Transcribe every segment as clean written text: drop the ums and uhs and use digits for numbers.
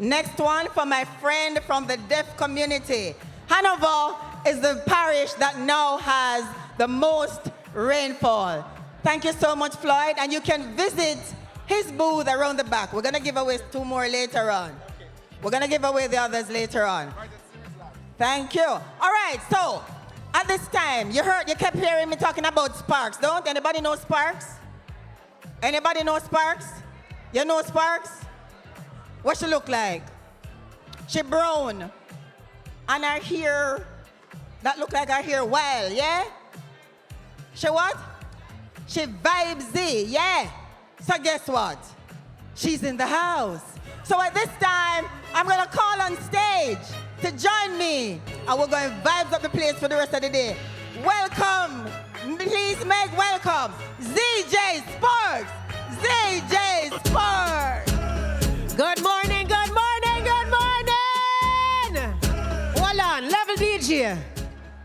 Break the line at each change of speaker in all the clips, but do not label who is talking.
Next one for my friend from the deaf community. Hanover is the parish that now has the most rainfall. Thank you so much, Floyd, and you can visit his booth around the back. We're going to give away 2 more later on. We're going to give away the others later on. Thank you. All right, so at this time, you kept hearing me talking about Sparks, don't? Anybody know Sparks? Anybody know Sparks? You know Sparks? What she look like? She brown. And her hair, that look like her hair wild, yeah? She what? She vibesy, yeah? So guess what? She's in the house. So at this time, I'm gonna call on stage to join me. And we're going to vibes up the place for the rest of the day. Welcome, please make welcome, ZJ Sparks. ZJ Sparks.
Good morning, good morning, good morning. Hold on, level DJ.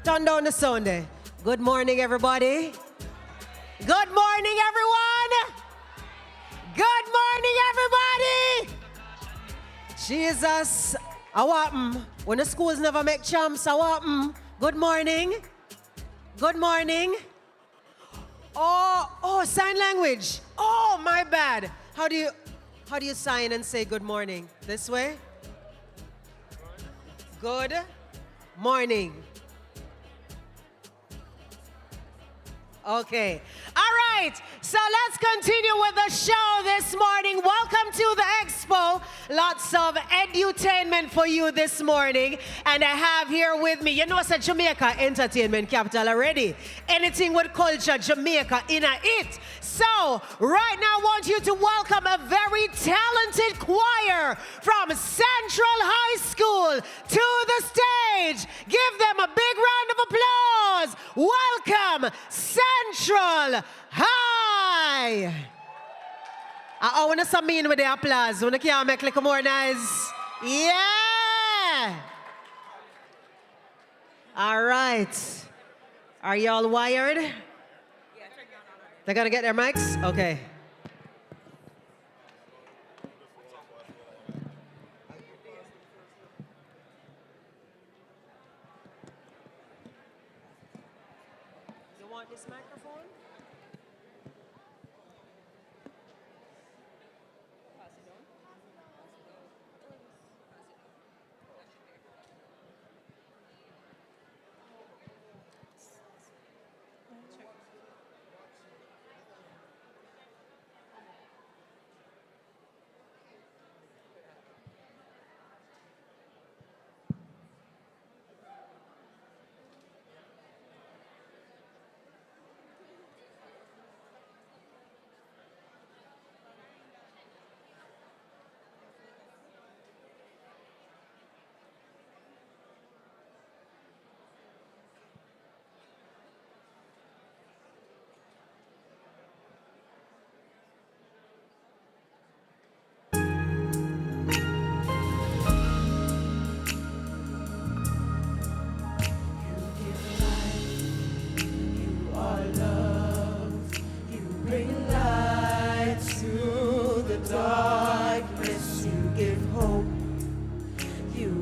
Turn down the sound there. Good morning, everybody. Good morning, everyone. Good morning, everybody. Jesus, when the schools never make champs, good morning. Good morning. Oh, sign language. Oh, my bad. How do you sign and say good morning? This way? Good morning. Okay. All right. So let's continue with the show this morning. Welcome to the Expo. Lots of edutainment for you this morning. And I have here with me, you know, it's a Jamaica entertainment capital already. Anything with culture, Jamaica in it. So right now I want you to welcome a very talented choir from Central High School to the stage. Give them a big round of applause. Welcome, Central High. I want to submit with the applause. When can make like more nice? Yeah. All right. Are y'all wired? Yeah, they're gonna get their mics? Okay. You want this microphone?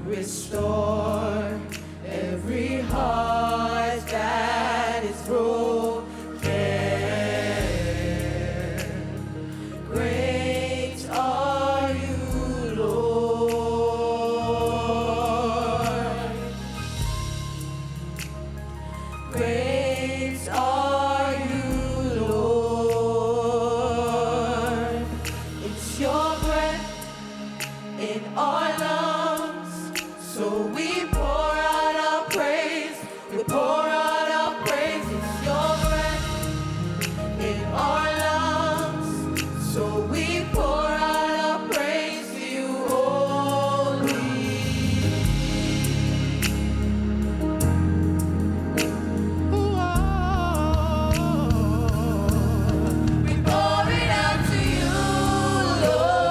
Restore every heart that is broken. Great are you, Lord. Great are you, Lord. It's your breath in our lungs. So we pour out our praise, we pour out our praise. It's your breath in our lungs. So we pour out our praise to you, holy. We pour it out to you, Lord.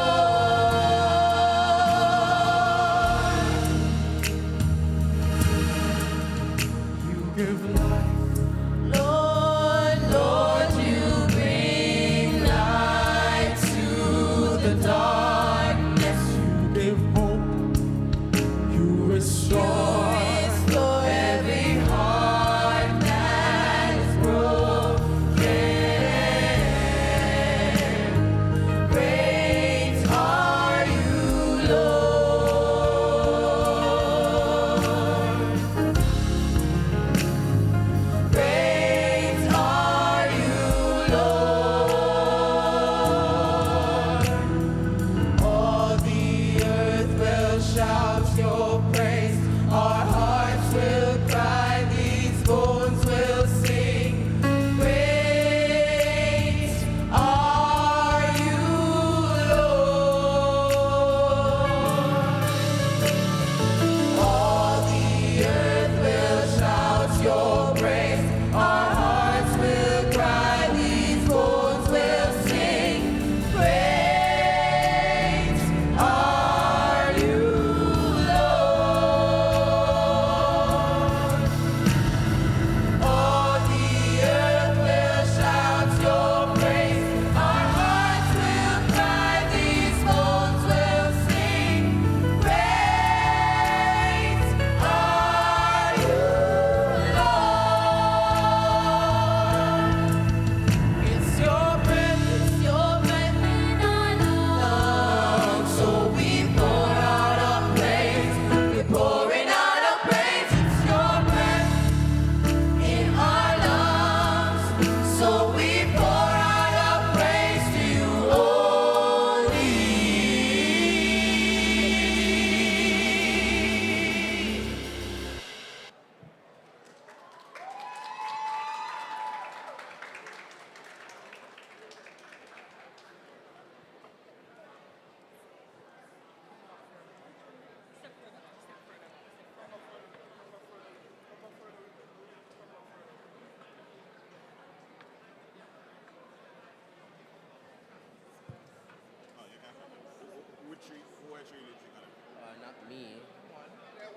Not me.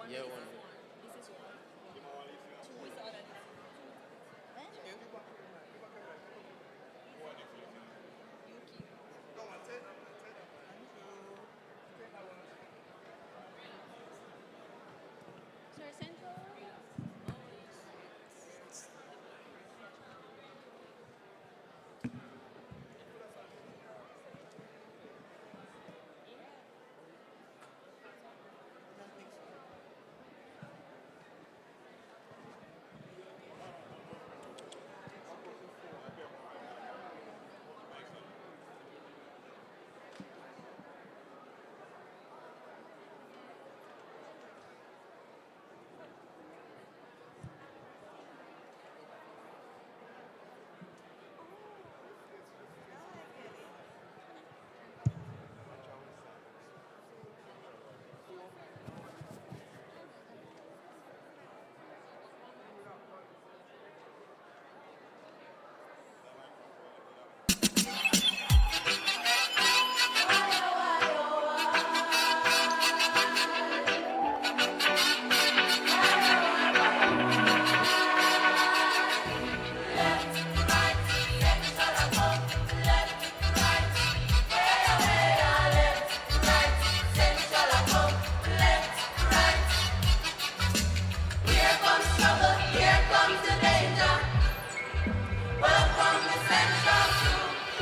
Yeah, one.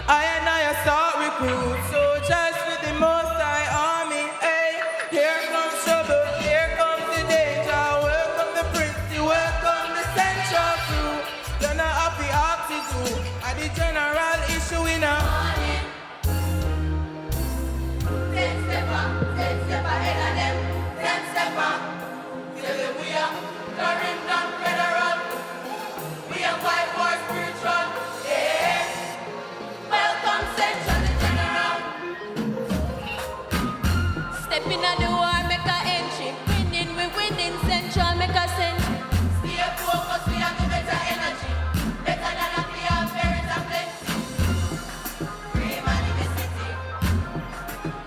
I and I start recruit soldiers with the most high army. Hey, here comes trouble, here comes the danger. Welcome the prince, welcome the central crew. Then I have the oxygen, and the general issue in a morning. 10 step ahead of them, 10 step up. Tell them we are Clarendon Federal. We are fight for spiritual. Yeah. Welcome, Central General.
Stepping on the war, make a entry. Winning, we winning. Central, make a century.
Stay focused, we have the better energy. Better than a fear, parents and plenty. Free man in the city.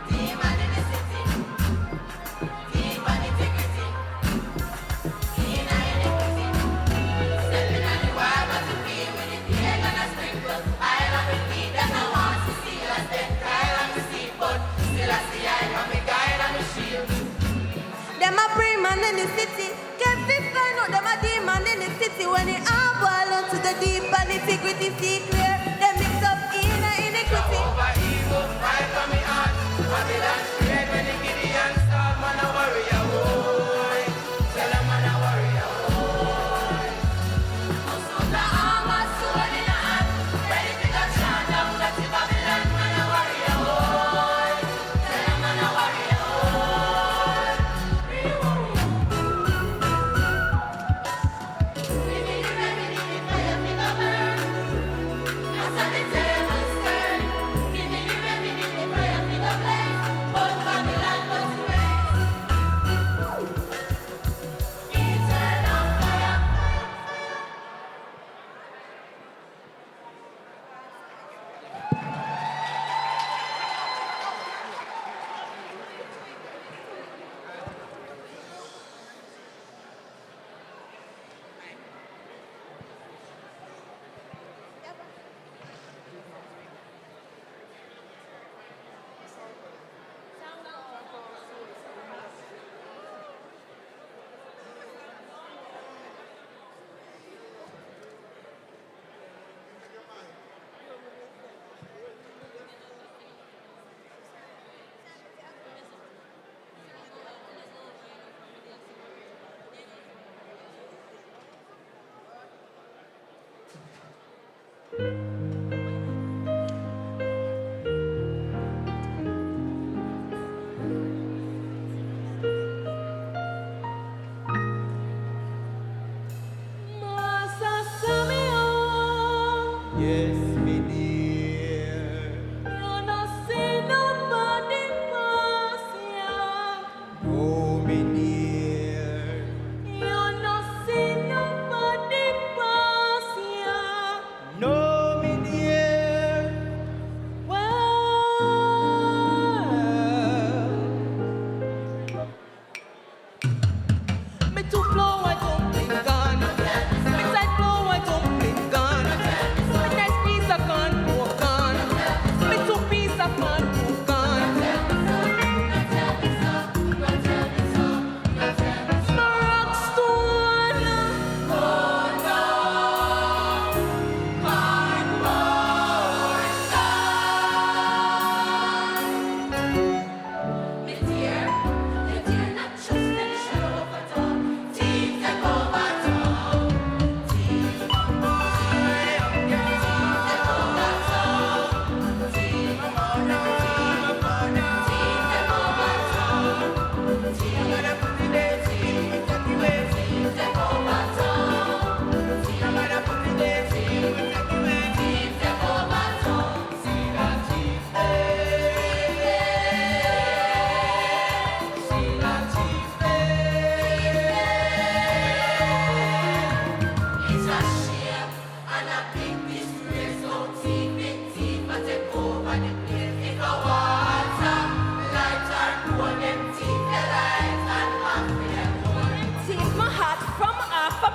Team man in the city. Team man integrity. Team and iniquity. Stepping on the war, but to be with it, we ain't gonna sprinkle. I love it, we them I want to see us dead. I am the seed, but still I see I am the guide and the shield.
Them a free man in the city. Get this find out them a demon in the city. When it all boil down to the deep and integrity see clear. Them mix up in a iniquity.
Over evil, right from me heart. Babylon spread when the Gideon start. Man a warrior, boy. Tell them man a warrior, boy. Most of the armor, sword in a hand. Ready to go shine down that the Babylon. Man a warrior, boy. Tell them man a warrior, boy. Real warrior. We need the remedy, the fire, we go burn. As on the tables turn. Give me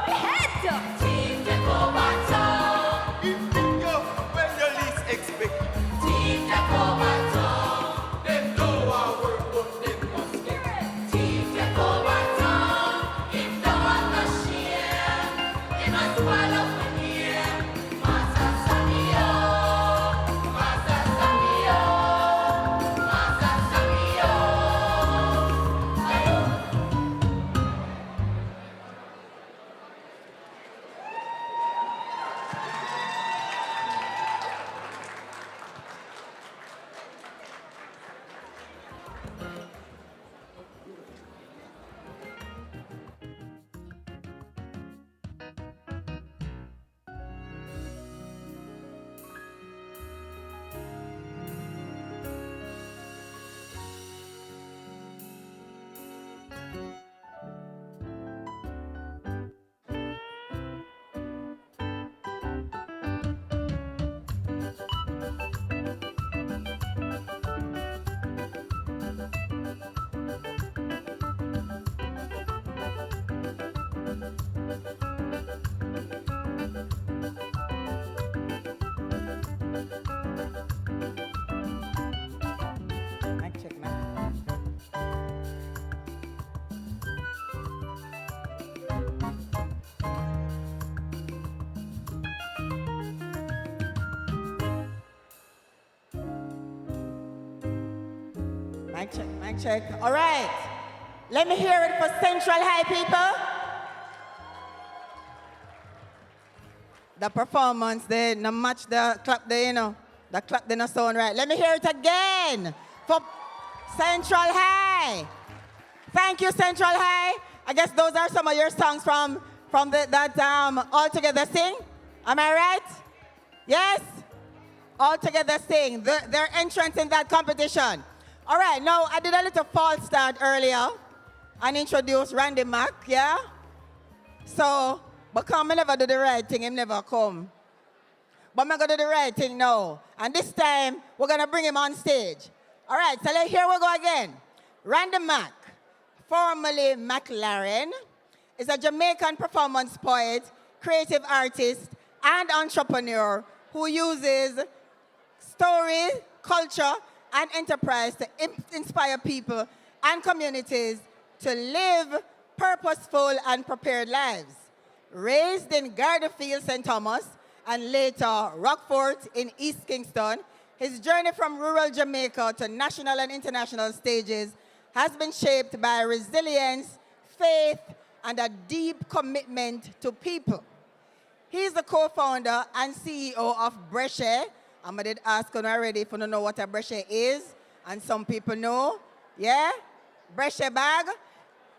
We head.
Team take over town.
It will go when you least expect.
Team take over town. Them know our work, but them must get it. Team take over town. If the one no share, they must swallow for here. Master Samio, Master Samio, Master Samio.
Mic check, mic. Mic check, mic check. All right. Let me hear it for Central High people. The performance, they no match the clap there, you know. The clap they not sound right. Let me hear it again for Central High. Thank you, Central High. I guess those are some of your songs from that All Together Sing. Am I right? Yes? All Together Sing. Their entrance in that competition. All right, now I did a little false start earlier and introduced Randy Mack, yeah? So, because I never do the right thing, him never come. But I'm going to do the right thing now. And this time, we're going to bring him on stage. All right, so here we go again. Randy Mack, formerly McLaren, is a Jamaican performance poet, creative artist, and entrepreneur who uses story, culture, and enterprise to inspire people and communities to live purposeful and prepared lives. Raised in Gardafield, St. Thomas, and later Rockford in East Kingston, his journey from rural Jamaica to national and international stages has been shaped by resilience, faith, and a deep commitment to people. He's the co-founder and CEO of Brescia. I did ask you already if you don't know what a Brescia is, and some people know. Yeah? Brescia bag.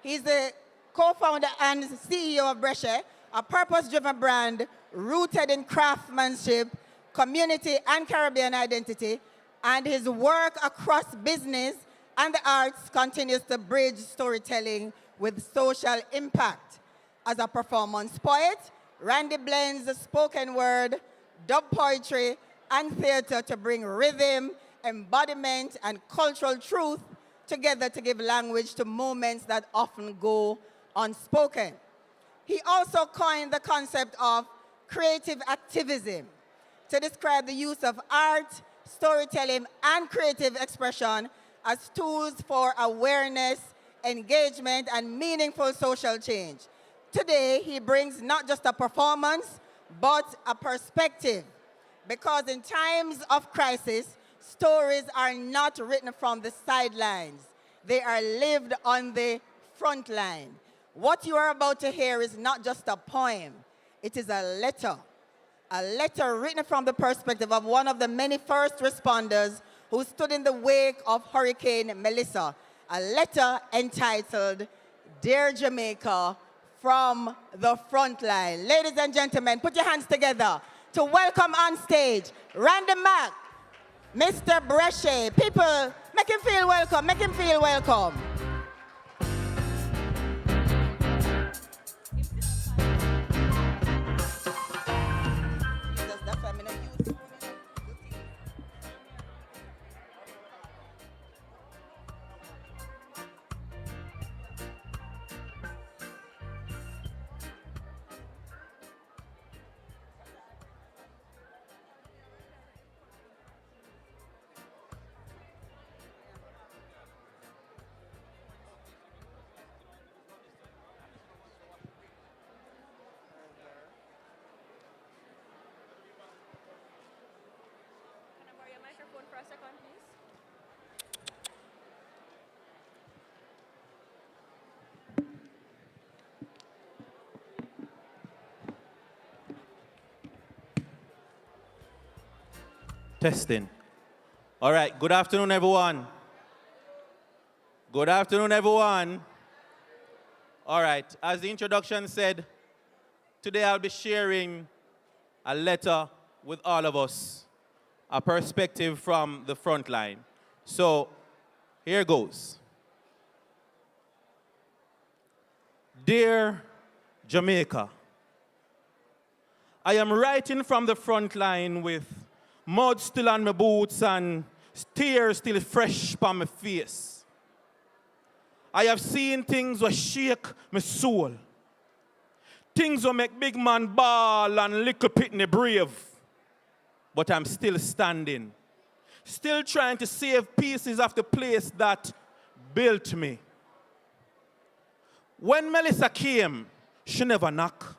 He's the co-founder and CEO of Brescia, a purpose-driven brand rooted in craftsmanship, community, and Caribbean identity, and his work across business and the arts continues to bridge storytelling with social impact. As a performance poet, Randy blends the spoken word, dub poetry, and theater to bring rhythm, embodiment, and cultural truth together to give language to moments that often go unspoken. He also coined the concept of creative activism to describe the use of art, storytelling, and creative expression as tools for awareness, engagement, and meaningful social change. Today, he brings not just a performance, but a perspective. Because in times of crisis, stories are not written from the sidelines. They are lived on the front line. What you are about to hear is not just a poem. It is a letter written from the perspective of one of the many first responders who stood in the wake of Hurricane Melissa. A letter entitled, Dear Jamaica, from the front line. Ladies and gentlemen, put your hands together to welcome on stage Randy Mack, Mr. Brescia. People, make him feel welcome, make him feel welcome.
Testing. All right, good afternoon, everyone. Good afternoon, everyone. All right, as the introduction said, today I'll be sharing a letter with all of us, a perspective from the front line. So, here goes. Dear Jamaica, I am writing from the front line with mud still on my boots and tears still fresh on my face. I have seen things that shake my soul. Things that make big man bawl and little pitney brave. But I'm still standing. Still trying to save pieces of the place that built me. When Melissa came, she never knocked.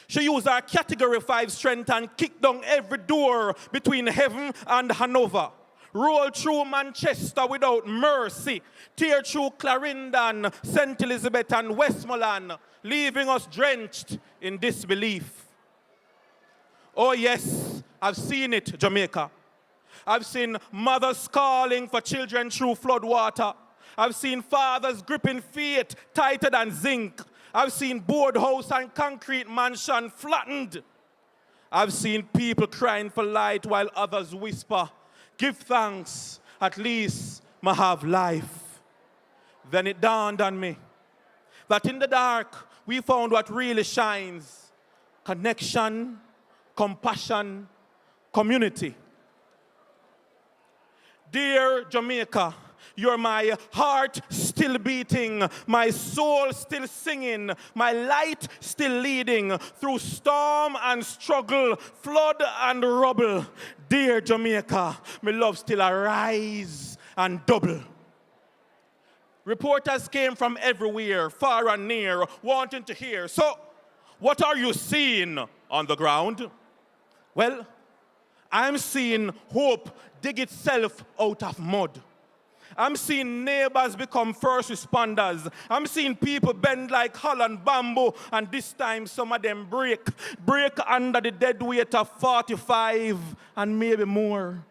She used her category 5 strength and kicked down every door between heaven and Hanover. Rolled through Manchester without mercy. Tear through Clarendon, St. Elizabeth and Westmoreland, leaving us drenched in disbelief. Oh yes, I've seen it, Jamaica. I've seen mothers calling for children through flood water. I've seen fathers gripping feet tighter than zinc. I've seen board house and concrete mansion flattened. I've seen people crying for light while others whisper, give thanks, at least I have life. Then it dawned on me that in the dark we found what really shines: connection, compassion, community. Dear Jamaica, you're my heart still beating, my soul still singing, my light still leading through storm and struggle, flood and rubble. Dear Jamaica, my love still arise and double. Reporters came from everywhere, far and near, wanting to hear. So, what are you seeing on the ground? Well, I'm seeing hope dig itself out of mud. I'm seeing neighbors become first responders. I'm seeing people bend like Holland bamboo, and this time some of them break under the dead weight of 45 and maybe more.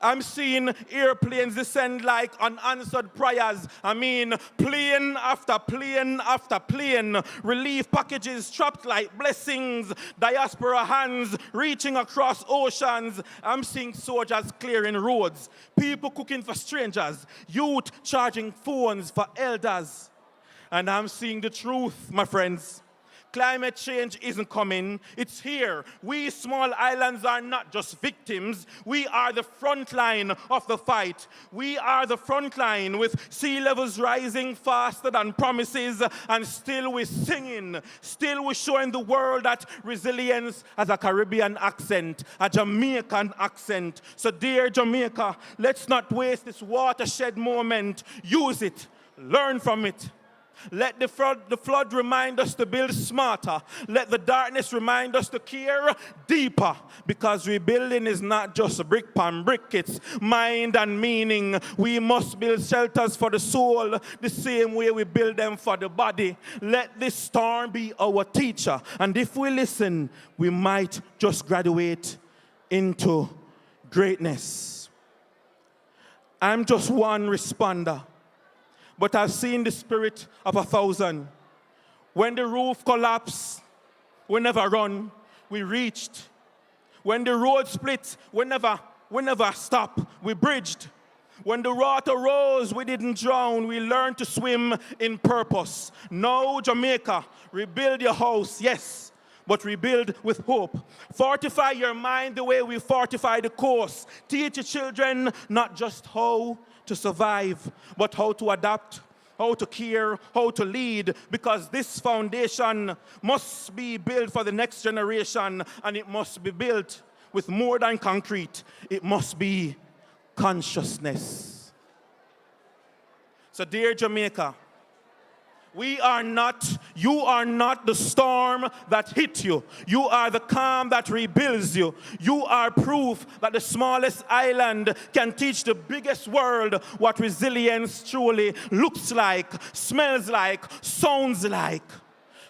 I'm seeing airplanes descend like unanswered prayers. I mean, plane after plane after plane. Relief packages trapped like blessings. Diaspora hands reaching across oceans. I'm seeing soldiers clearing roads. People cooking for strangers. Youth charging phones for elders. And I'm seeing the truth, my friends. Climate change isn't coming, it's here. We small islands are not just victims, we are the front line of the fight. We are the front line with sea levels rising faster than promises, and still we're singing, still we're showing the world that resilience has a Caribbean accent, a Jamaican accent. So dear Jamaica, let's not waste this watershed moment. Use it, learn from it. Let the flood remind us to build smarter. Let the darkness remind us to care deeper. Because rebuilding is not just brick upon brick, it's mind and meaning. We must build shelters for the soul the same way we build them for the body. Let this storm be our teacher. And if we listen, we might just graduate into greatness. I'm just one responder. But I've seen the spirit of 1,000. When the roof collapsed, we never run, we reached. When the road split, we never stopped, we bridged. When the water rose, we didn't drown, we learned to swim in purpose. Now, Jamaica, rebuild your house, yes, but rebuild with hope. Fortify your mind the way we fortify the course. Teach your children not just how to survive, but how to adapt, how to care, how to lead, because this foundation must be built for the next generation, and it must be built with more than concrete. It must be consciousness. So dear Jamaica, you are not the storm that hit you. You are the calm that rebuilds you. You are proof that the smallest island can teach the biggest world what resilience truly looks like, smells like, sounds like.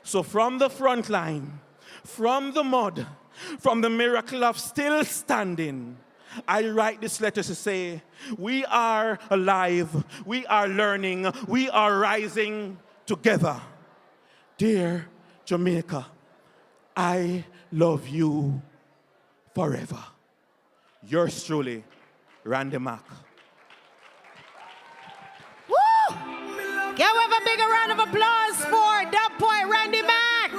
So from the front line, from the mud, from the miracle of still standing, I write this letter to say, we are alive, we are learning, we are rising together. Dear Jamaica, I love you forever. Yours truly, Randy Mack.
Woo! Can we have a bigger round of applause for that boy, Randy Mack?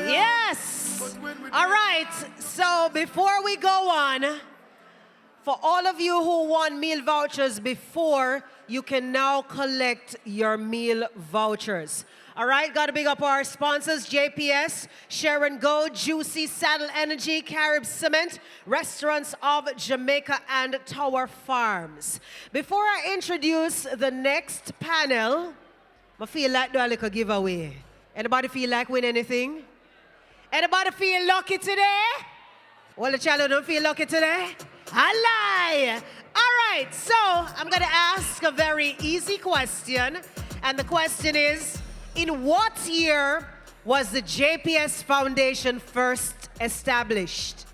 Yes. All right. So before we go on, for all of you who won meal vouchers before, you can now collect your meal vouchers. All right, got to big up our sponsors, JPS, Sharon Go, Juicy, Saddle Energy, Carib Cement, Restaurants of Jamaica, and Tower Farms. Before I introduce the next panel, I feel like doing a little giveaway. Anybody feel like win anything? Anybody feel lucky today? Well, the child don't feel lucky today? I lie. All right, so I'm going to ask a very easy question, and the question is, in what year was the JPS Foundation first established?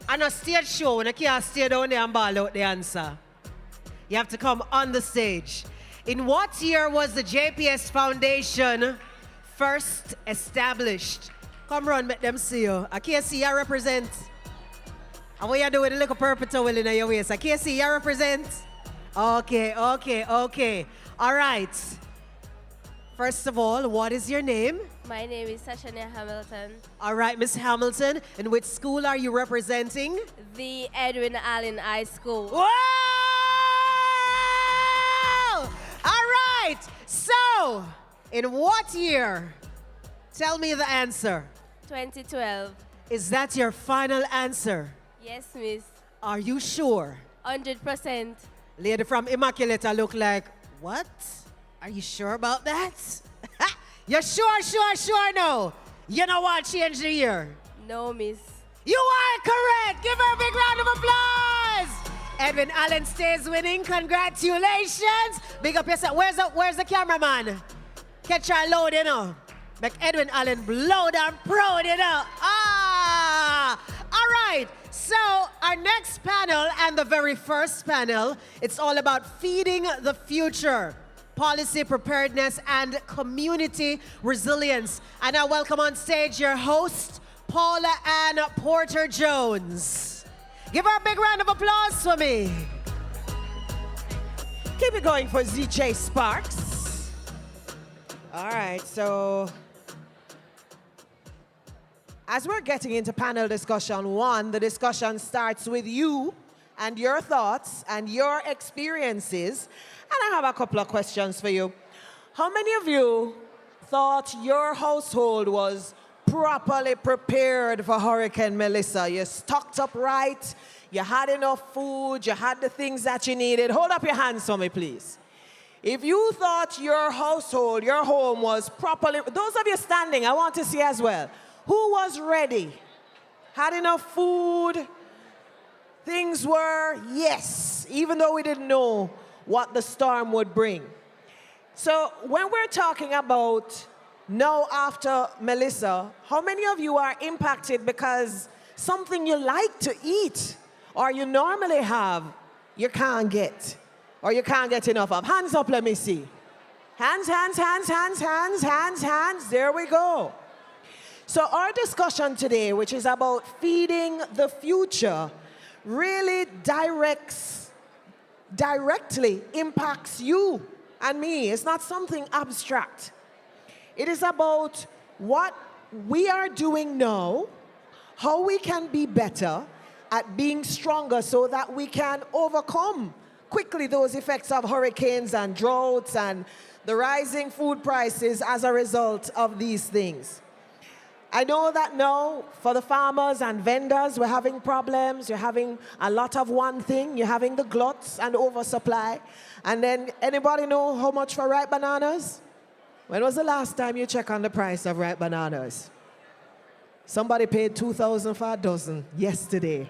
On a stage show, when you can't stay down there and ball out the answer. You have to come on the stage. In what year was the JPS Foundation first established? Come run, make them see you. I can't see you represent. And what you do with a little purple towel in your waist? I can't see you represent. Okay. All right. First of all, what is your name?
My name is Sashania Hamilton.
All right, Miss Hamilton. And which school are you representing?
The Edwin Allen High School.
Wow! All right. So, in what year? Tell me the answer.
2012.
Is that your final answer?
Yes, miss.
Are you sure?
100%.
Lady from Immaculate, I look like, what? Are you sure about that? You're sure, no? You know what? Change the year.
No, miss.
You are correct. Give her a big round of applause. Edwin Allen stays winning. Congratulations. Big up yourself. Where's the cameraman? Catch her load, you know. Make Edwin Allen loud and proud, you know. All right. So our next panel and the very first panel, it's all about feeding the future, policy preparedness and community resilience. And I welcome on stage your host, Paula Ann Porter-Jones. Give her a big round of applause for me.
Keep it going for ZJ Sparks. All right, so as we're getting into panel discussion one, the discussion starts with you and your thoughts and your experiences. And I have a couple of questions for you. How many of you thought your household was properly prepared for Hurricane Melissa? You stocked up right, you had enough food, you had the things that you needed. Hold up your hands for me, please. If you thought your household, your home was properly, those of you standing, I want to see as well. Who was ready? Had enough food? Things were, yes, even though we didn't know what the storm would bring. So when we're talking about now after Melissa, how many of you are impacted because something you like to eat or you normally have, you can't get, or you can't get enough of? Hands up, let me see. Hands. There we go. So our discussion today, which is about feeding the future, really directly impacts you and me. It's not something abstract. It is about what we are doing now, how we can be better at being stronger so that we can overcome quickly those effects of hurricanes and droughts and the rising food prices as a result of these things. I know that now, for the farmers and vendors, we're having problems. You're having a lot of one thing. You're having the gluts and oversupply. And then, anybody know how much for ripe bananas? When was the last time you checked on the price of ripe bananas? Somebody paid $2,000 for a dozen yesterday.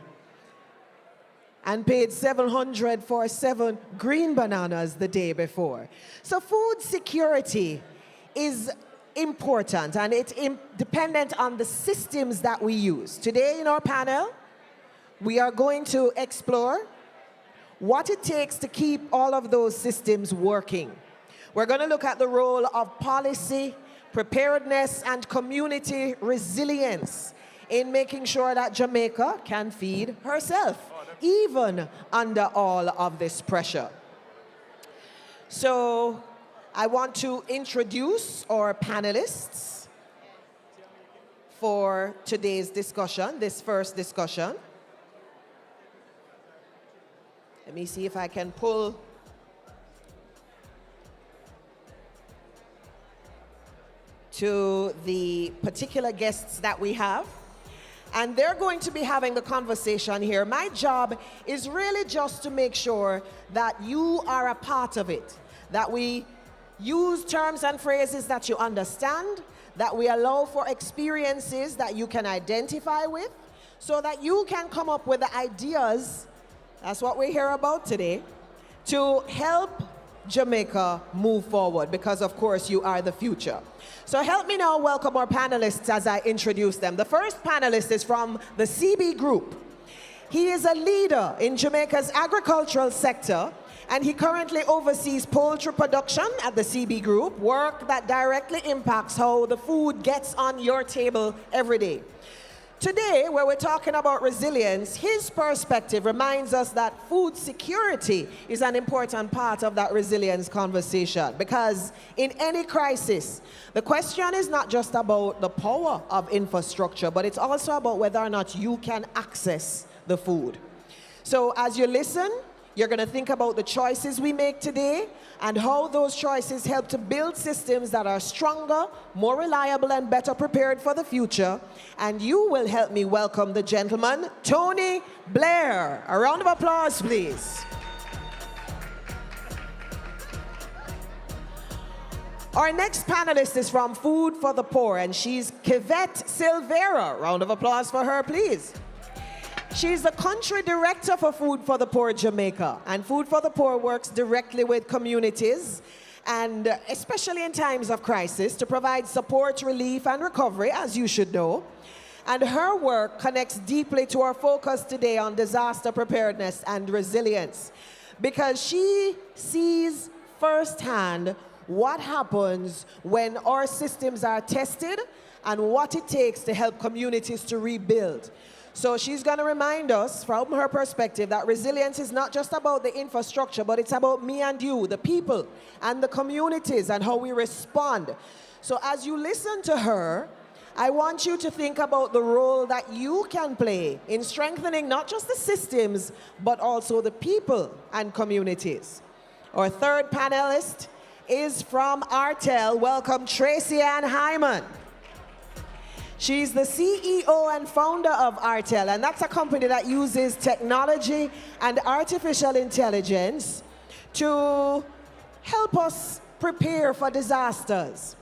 And paid $700 for 7 green bananas the day before. So food security is
important and it's dependent on the systems that we use. Today in our panel, we are going to explore what it takes to keep all of those systems working. We're going to look at the role of policy, preparedness, and community resilience in making sure that Jamaica can feed herself, even under all of this pressure. So I want to introduce our panelists for today's discussion, this first discussion. Let me see if I can pull to the particular guests that we have. And they're going to be having the conversation here. My job is really just to make sure that you are a part of it, that we use terms and phrases that you understand, that we allow for experiences that you can identify with, so that you can come up with the ideas, that's what we're here about today, to help Jamaica move forward, because of course you are the future. So help me now welcome our panelists as I introduce them. The first panelist is from the CB Group. He is a leader in Jamaica's agricultural sector, and he currently oversees poultry production at the CB Group, work that directly impacts how the food gets on your table every day. Today, where we're talking about resilience, his perspective reminds us that food security is an important part of that resilience conversation, because in any crisis, the question is not just about the power of infrastructure, but it's also about whether or not you can access the food. So as you listen, you're going to think about the choices we make today and how those choices help to build systems that are stronger, more reliable, and better prepared for the future. And you will help me welcome the gentleman, Tony Blair. A round of applause, please. Our next panelist is from Food for the Poor, and she's Kivette Silvera. Round of applause for her, please. She's the country director for Food for the Poor Jamaica, and Food for the Poor works directly with communities, and especially in times of crisis, to provide support, relief, and recovery, as you should know. And her work connects deeply to our focus today on disaster preparedness and resilience, because she sees firsthand what happens when our systems are tested and what it takes to help communities to rebuild. So she's going to remind us from her perspective that resilience is not just about the infrastructure, but it's about me and you, the people and the communities, and how we respond. So as you listen to her, I want you to think about the role that you can play in strengthening not just the systems, but also the people and communities. Our third panelist is from Artel. Welcome, Tracy Ann Hyman. She's the CEO and founder of Artel, and that's a company that uses technology and artificial intelligence to help us prepare for disasters.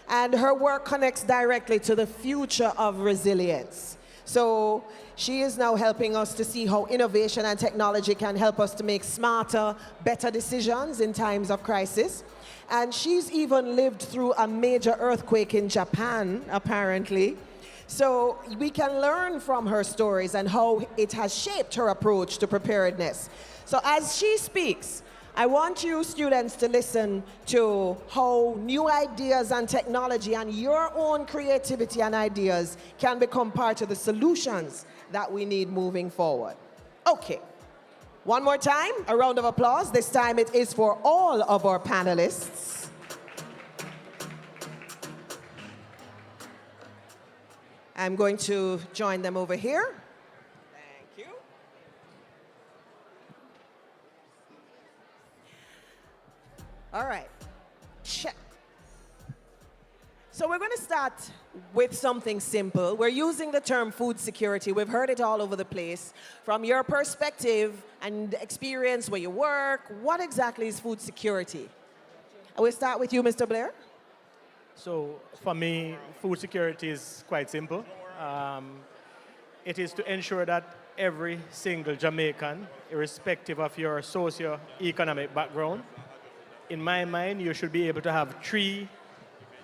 And her work connects directly to the future of resilience. So she is now helping us to see how innovation and technology can help us to make smarter, better decisions in times of crisis. And she's even lived through a major earthquake in Japan, apparently. So we can learn from her stories and how it has shaped her approach to preparedness. So as she speaks, I want you students to listen to how new ideas and technology and your own creativity and ideas can become part of the solutions that we need moving forward. Okay, one more time, a round of applause. This time it is for all of our panelists. I'm going to join them over here. Thank you. All right. Check. So we're going to start with something simple. We're using the term food security. We've heard it all over the place. From your perspective and experience where you work, what exactly is food security? We'll start with you, Mr. Blair.
So for me, food security is quite simple. It is to ensure that every single Jamaican, irrespective of your socio-economic background, in my mind, you should be able to have 3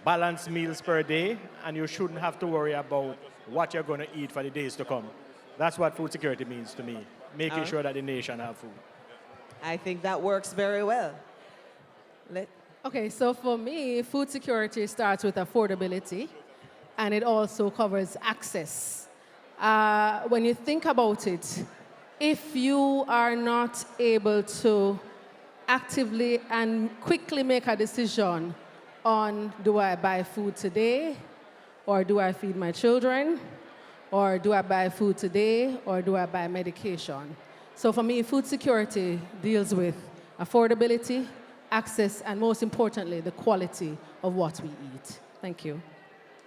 balanced meals per day, and you shouldn't have to worry about what you're going to eat for the days to come. That's what food security means to me, making sure that the nation have food.
I think that works very well.
Okay, so for me, food security starts with affordability, and it also covers access. When you think about it, if you are not able to actively and quickly make a decision on, do I buy food today, or do I feed my children, or do I buy food today, or do I buy medication? So for me, food security deals with affordability, access, and most importantly, the quality of what we eat. Thank you.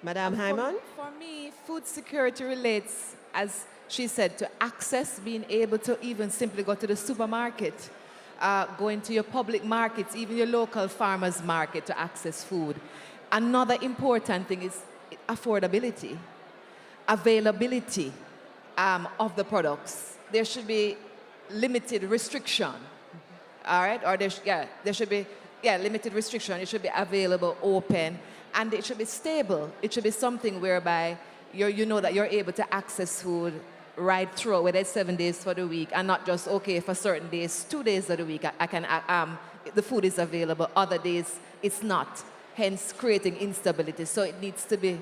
Madam Hyman?
For me, food security relates, as she said, to access, being able to even simply go to the supermarket, go into your public markets, even your local farmers market to access food. Another important thing is affordability, availability of the products. There should be limited restriction, all right? Or there should be limited restriction. It should be available, open, and it should be stable. It should be something whereby you know that you're able to access food right through, whether it's 7 days for the week, and not just, okay, for certain days, 2 days of the week, the food is available, other days it's not, hence creating instability. So it needs to be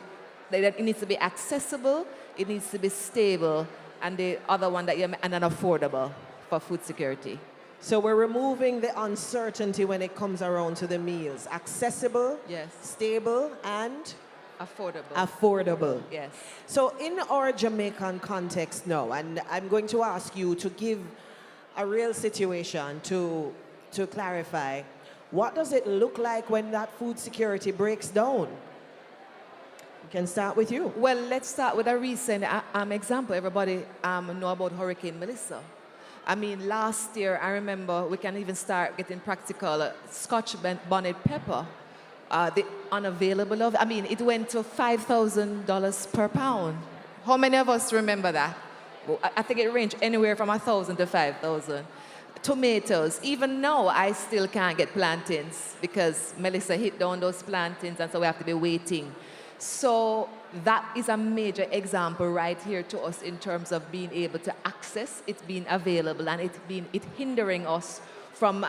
accessible, it needs to be stable, and the other one and then affordable for food security.
So we're removing the uncertainty when it comes around to the meals. Accessible,
yes,
stable, and
affordable.
Affordable.
Yes.
So in our Jamaican context now, and I'm going to ask you to give a real situation to clarify, what does it look like when that food security breaks down? We can start with you.
Well, let's start with a recent example. Everybody know about Hurricane Melissa. I mean, last year, I remember, we can even start getting practical, Scotch bonnet pepper, the unavailable of, it went to $5,000 per pound. How many of us remember that? Well, I think it ranged anywhere from 1,000 to 5,000. Tomatoes, even now, I still can't get plantains because Melissa hit down those plantains, and so we have to be waiting. So that is a major example right here to us in terms of being able to access, it being available, and it hindering us from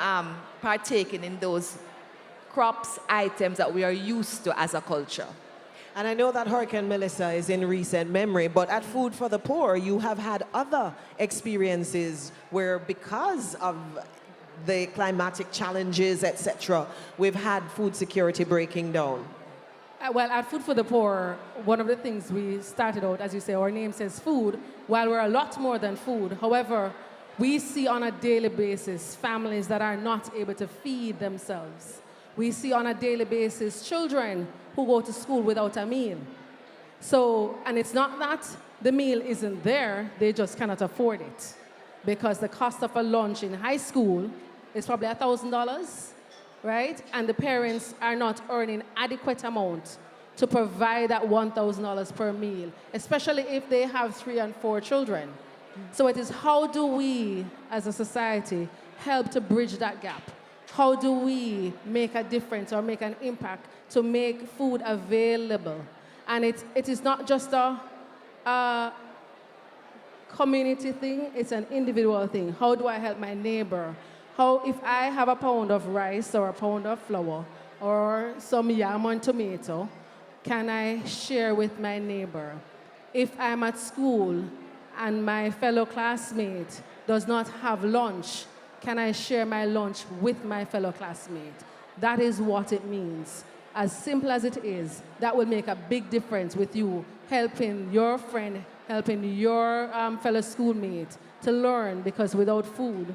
partaking in those crops, items that we are used to as a culture.
And I know that Hurricane Melissa is in recent memory, but at Food for the Poor, you have had other experiences where, because of the climatic challenges, etc., we've had food security breaking down.
Well, at Food for the Poor, one of the things we started out, as you say, our name says food, while we're a lot more than food. However, we see on a daily basis families that are not able to feed themselves. We see on a daily basis children who go to school without a meal. So, and it's not that the meal isn't there, they just cannot afford it. Because the cost of a lunch in high school is probably $1,000. Right? And the parents are not earning adequate amount to provide that $1,000 per meal, especially if they have 3 and 4 children. So it is, how do we, as a society, help to bridge that gap? How do we make a difference or make an impact to make food available? And it is not just a community thing, it's an individual thing. How do I help my neighbor? How, if I have a pound of rice or a pound of flour or some yam and tomato, can I share with my neighbor? If I'm at school and my fellow classmate does not have lunch, can I share my lunch with my fellow classmate? That is what it means. As simple as it is, that will make a big difference with you helping your friend, helping your fellow schoolmate to learn, because without food,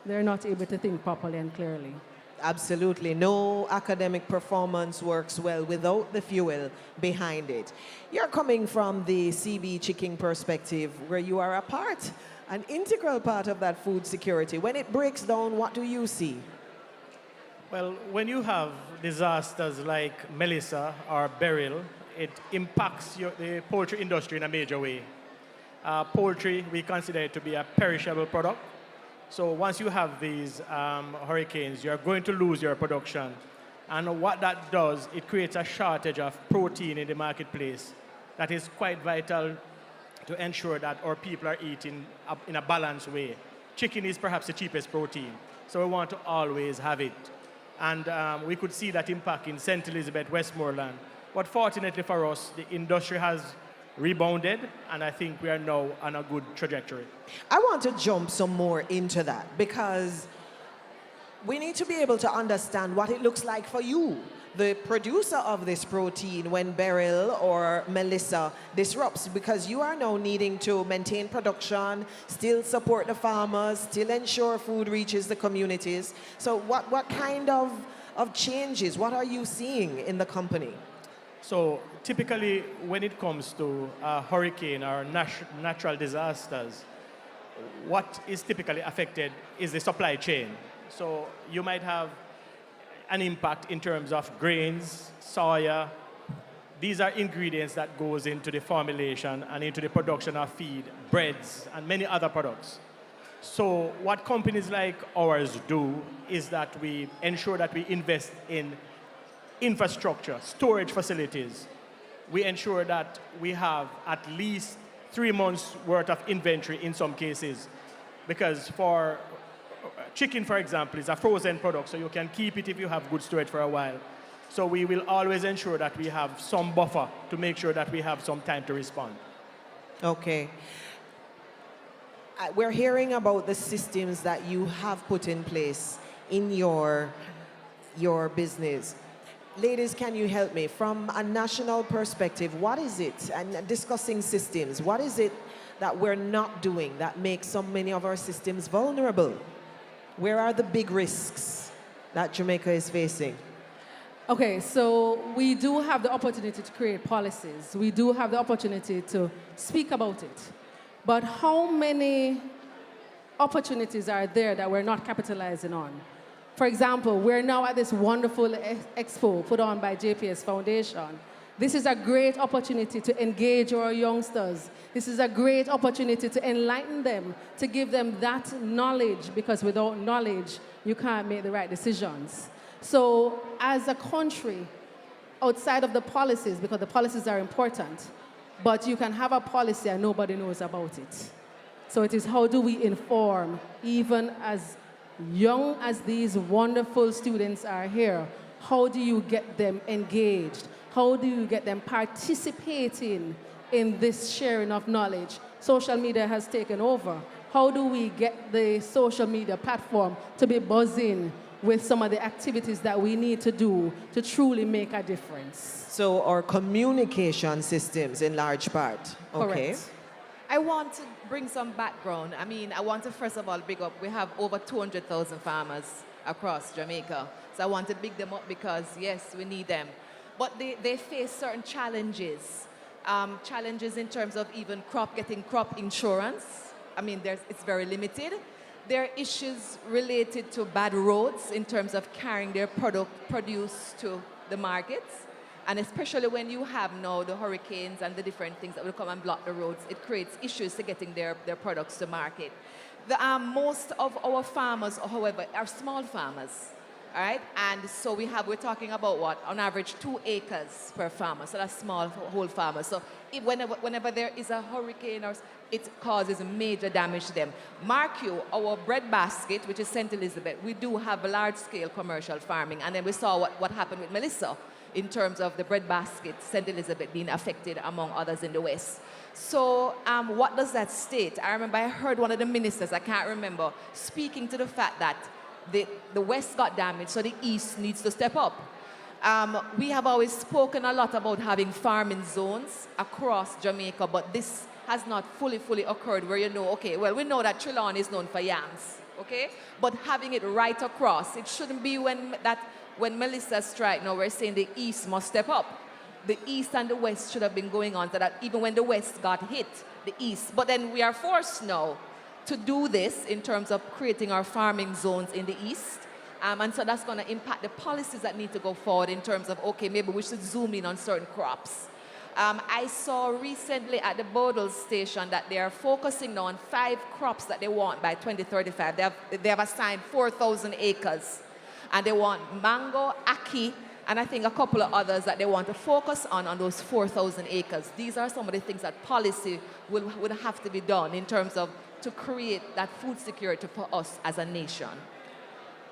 they're not able to think properly and clearly.
Absolutely. No academic performance works well without the fuel behind it. You're coming from the CB Chicken perspective, where you are a part, an integral part of that food security. When it breaks down, what do you see?
Well, when you have disasters like Melissa or Beryl, it impacts the poultry industry in a major way. Poultry, we consider it to be a perishable product. So once you have these hurricanes, you're going to lose your production. And what that does, it creates a shortage of protein in the marketplace that is quite vital to ensure that our people are eating in a balanced way. Chicken is perhaps the cheapest protein, so we want to always have it. And we could see that impact in St. Elizabeth, Westmoreland. But fortunately for us, the industry has rebounded, and I think we are now on a good trajectory.
I want to jump some more into that because we need to be able to understand what it looks like for you, the producer of this protein, when Beryl or Melissa disrupts, because you are now needing to maintain production, still support the farmers, still ensure food reaches the communities. So what kind of changes, what are you seeing in the company?
So typically, when it comes to a hurricane or natural disasters, what is typically affected is the supply chain. So you might have an impact in terms of grains, soya. These are ingredients that goes into the formulation and into the production of feed, breads, and many other products. So what companies like ours do is that we ensure that we invest in infrastructure, storage facilities. We ensure that we have at least 3 months worth of inventory in some cases. Because for chicken, for example, is a frozen product, so you can keep it if you have good storage for a while. So we will always ensure that we have some buffer to make sure that we have some time to respond.
Okay. We're hearing about the systems that you have put in place in your business. Ladies, can you help me? From a national perspective, what is it, and discussing systems, what is it that we're not doing that makes so many of our systems vulnerable? Where are the big risks that Jamaica is facing?
Okay, so we do have the opportunity to create policies. We do have the opportunity to speak about it. But how many opportunities are there that we're not capitalizing on? For example, we're now at this wonderful expo put on by JPS Foundation. This is a great opportunity to engage our youngsters. This is a great opportunity to enlighten them, to give them that knowledge, because without knowledge, you can't make the right decisions. So as a country, outside of the policies, because the policies are important, but you can have a policy and nobody knows about it. So it is how do we inform, even as young as these wonderful students are here, how do you get them engaged? How do you get them participating in this sharing of knowledge? Social media has taken over. How do we get the social media platform to be buzzing with some of the activities that we need to do to truly make a difference?
So our communication systems in large part. Okay.
Correct.
I want to bring some background. I mean, I want to first of all big up, we have over 200,000 farmers across Jamaica. So I want to big them up because, yes, we need them. But they face certain challenges. Challenges in terms of even getting crop insurance. I mean, it's very limited. There are issues related to bad roads in terms of carrying their produce to the markets. And especially when you have now the hurricanes and the different things that will come and block the roads, it creates issues to getting their products to market. Most of our farmers, however, are small farmers, all right? And so we're talking about what? On average, 2 acres per farmer. So that's small whole farmers. So whenever there is a hurricane, it causes major damage to them. Mark you, our bread basket, which is St. Elizabeth, we do have a large-scale commercial farming. And then we saw what happened with Melissa in terms of the bread basket, St. Elizabeth being affected among others in the West. So what does that state? I remember I heard one of the ministers, I can't remember, speaking to the fact that the West got damaged, so the East needs to step up. We have always spoken a lot about having farming zones across Jamaica, but this has not fully occurred where okay, well, we know that Trelawney is known for yams, okay? But having it right across, it shouldn't be when Melissa strike, now we're saying the East must step up. The East and the West should have been going on so that even when the West got hit, the East. But then we are forced now to do this in terms of creating our farming zones in the East. And so that's going to impact the policies that need to go forward in terms of, okay, maybe we should zoom in on certain crops. I saw recently at the Bodle station that they are focusing now on 5 crops that they want by 2035. They have assigned 4,000 acres. And they want mango, ackee, and I think a couple of others that they want to focus on those 4,000 acres. These are some of the things that policy would have to be done in terms of to create that food security for us as a nation.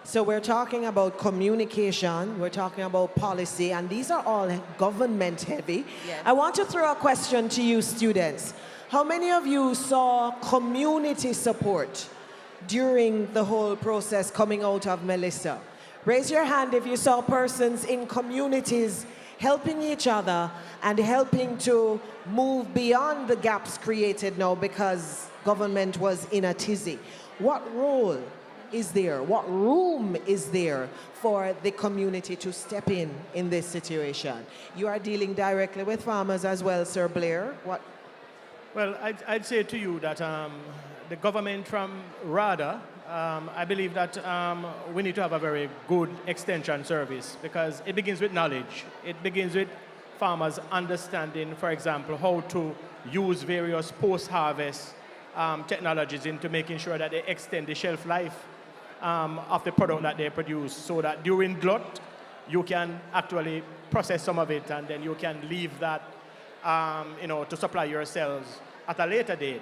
So we're talking about communication, we're talking about policy, and these are all government heavy.
Yes.
I want to throw a question to you students. How many of you saw community support during the whole process coming out of Melissa? Raise your hand if you saw persons in communities helping each other and helping to move beyond the gaps created now because government was in a tizzy. What role is there? What room is there for the community to step in this situation? You are dealing directly with farmers as well, Sir Blair. What?
Well, I'd say to you that the government from RADA, I believe that we need to have a very good extension service because it begins with knowledge. It begins with farmers understanding, for example, how to use various post-harvest technologies into making sure that they extend the shelf life of the product that they produce so that during glut, you can actually process some of it and then you can leave that to supply yourselves at a later date.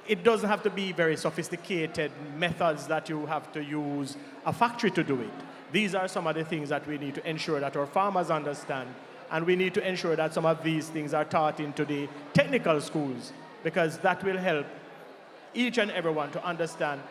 It doesn't have to be very sophisticated methods that you have to use a factory to do it. These are some of the things that we need to ensure that our farmers understand, and we need to ensure that some of these things are taught into the technical schools because that will help each and everyone to understand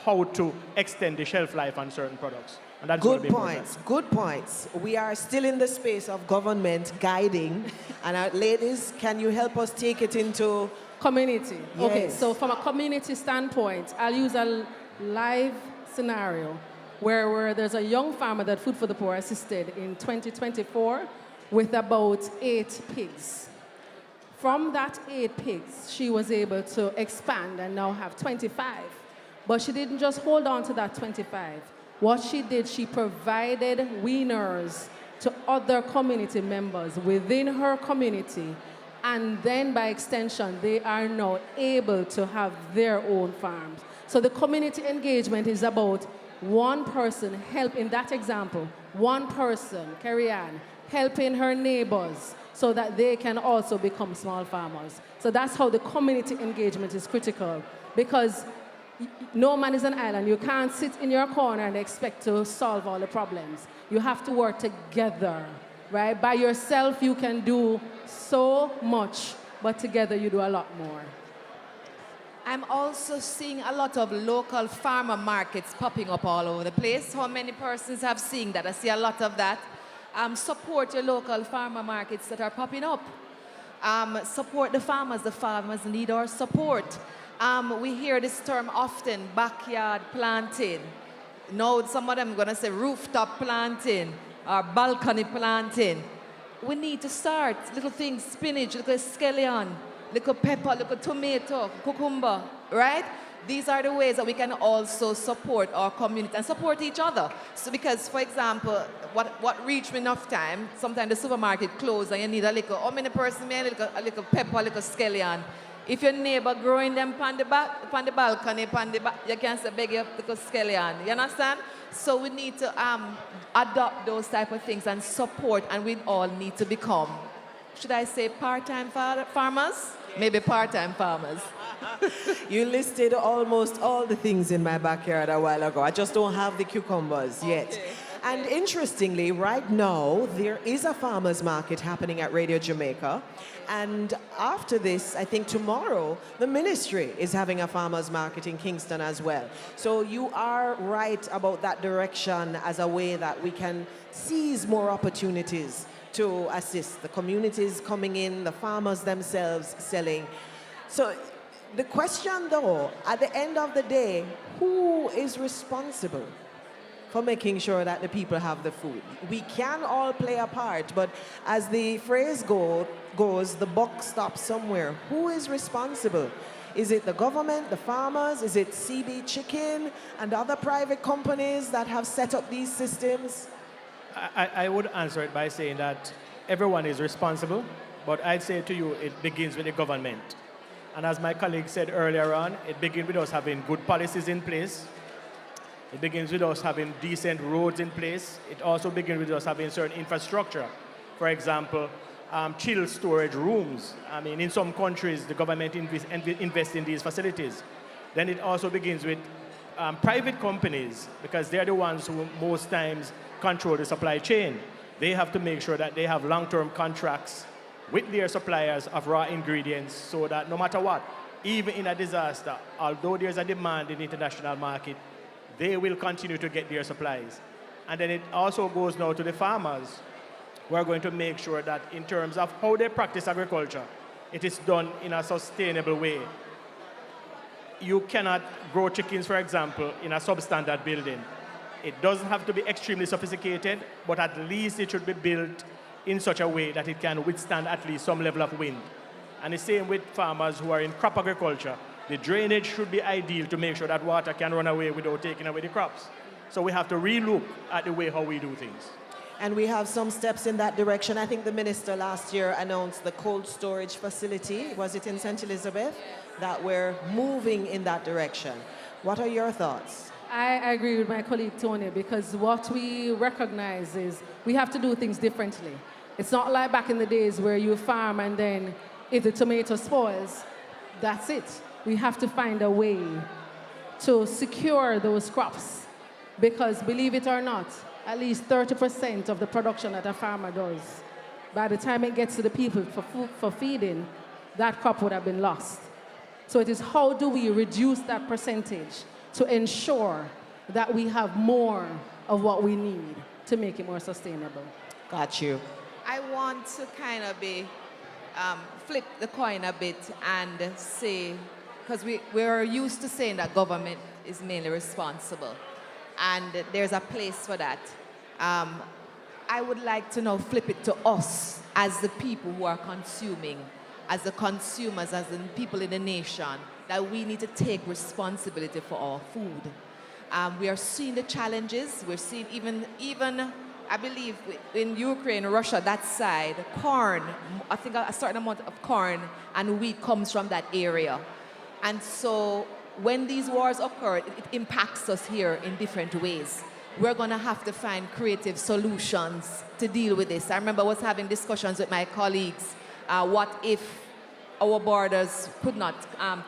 how to extend the shelf life on certain products. And that's
Good points, good points. We are still in the space of government guiding. And ladies, can you help us take it into
community?
Yes.
Okay, so from a community standpoint, I'll use a live scenario where there's a young farmer that Food for the Poor assisted in 2024 with about 8 pigs. From that 8 pigs, she was able to expand and now have 25. But she didn't just hold on to that 25. What she did, she provided weaners to other community members within her community. And then by extension, they are now able to have their own farms. So the community engagement is about one person in that example, one person, Carrie Ann, helping her neighbors so that they can also become small farmers. So that's how the community engagement is critical because no man is an island. You can't sit in your corner and expect to solve all the problems. You have to work together, right? By yourself, you can do so much, but together you do a lot more.
I'm also seeing a lot of local farmer markets popping up all over the place. How many persons have seen that? I see a lot of that. Support your local farmer markets that are popping up. Support the farmers. The farmers need our support. We hear this term often, backyard planting. Now, some of them are going to say rooftop planting or balcony planting. We need to start little things, spinach, little scallion, little pepper, little tomato, cucumber, right? These are the ways that we can also support our community and support each other. So because, for example, what reached me enough time, sometimes the supermarket closed and you need a little, how many person may a little pepper, a little scallion? If your neighbor growing them on the balcony, you can say, beg you little scallion. You understand? So we need to adopt those type of things and support, and we all need to become, should I say part-time farmers? Maybe part-time farmers.
You listed almost all the things in my backyard a while ago. I just don't have the cucumbers yet. And interestingly, right now, there is a farmer's market happening at Radio Jamaica. And after this, I think tomorrow, the ministry is having a farmer's market in Kingston as well. So you are right about that direction as a way that we can seize more opportunities to assist the communities coming in, the farmers themselves selling. So the question though, at the end of the day, who is responsible for making sure that the people have the food? We can all play a part, but as the phrase goes, the buck stops somewhere. Who is responsible? Is it the government, the farmers? Is it CB Chicken and other private companies that have set up these systems?
I would answer it by saying that everyone is responsible, but I'd say to you, it begins with the government. And as my colleague said earlier on, it begins with us having good policies in place. It begins with us having decent roads in place. It also begins with us having certain infrastructure. For example, chill storage rooms. I mean, in some countries, the government invests in these facilities. Then it also begins with private companies, because they're the ones who most times control the supply chain. They have to make sure that they have long-term contracts with their suppliers of raw ingredients so that no matter what, even in a disaster, although there's a demand in the international market, they will continue to get their supplies. And then it also goes now to the farmers. We're going to make sure that in terms of how they practice agriculture, it is done in a sustainable way. You cannot grow chickens, for example, in a substandard building. It doesn't have to be extremely sophisticated, but at least it should be built in such a way that it can withstand at least some level of wind. And the same with farmers who are in crop agriculture. The drainage should be ideal to make sure that water can run away without taking away the crops. So we have to relook at the way how we do things.
And we have some steps in that direction. I think the minister last year announced the cold storage facility, was it in St. Elizabeth, that we're moving in that direction. What are your thoughts?
I agree with my colleague Tony, because what we recognize is we have to do things differently. It's not like back in the days where you farm and then if the tomato spoils, that's it. We have to find a way to secure those crops, because believe it or not, at least 30% of the production that a farmer does, by the time it gets to the people for feeding, that crop would have been lost. So it is how do we reduce that percentage to ensure that we have more of what we need to make it more sustainable.
Got you.
I want to kind of flip the coin a bit and say, because we're used to saying that government is mainly responsible, and there's a place for that. I would like to now flip it to us as the people who are consuming, as the consumers, as the people in the nation, that we need to take responsibility for our food. We are seeing the challenges. We're seeing even I believe in Ukraine, Russia, that side, corn, I think a certain amount of corn and wheat comes from that area. And so when these wars occur, it impacts us here in different ways. We're going to have to find creative solutions to deal with this. I remember I was having discussions with my colleagues. What if our borders could not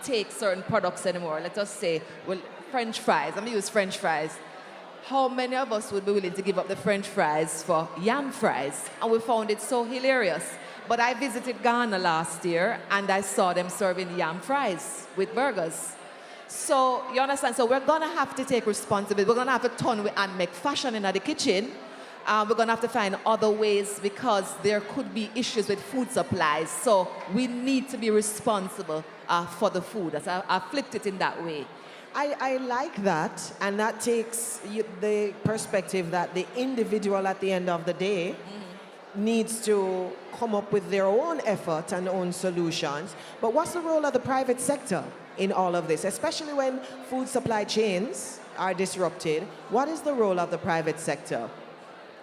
take certain products anymore? Let us say, well, French fries. I'm going to use French fries. How many of us would be willing to give up the French fries for yam fries? And we found it so hilarious. But I visited Ghana last year, and I saw them serving yam fries with burgers. So, you understand? So we're going to have to take responsibility. We're going to have to turn and make fashion in the kitchen. We're going to have to find other ways, because there could be issues with food supplies. So we need to be responsible for the food. As I flipped it in that way.
I like that, and that takes the perspective that the individual at the end of the day needs to come up with their own effort and own solutions. But what's the role of the private sector in all of this, especially when food supply chains are disrupted? What is the role of the private sector?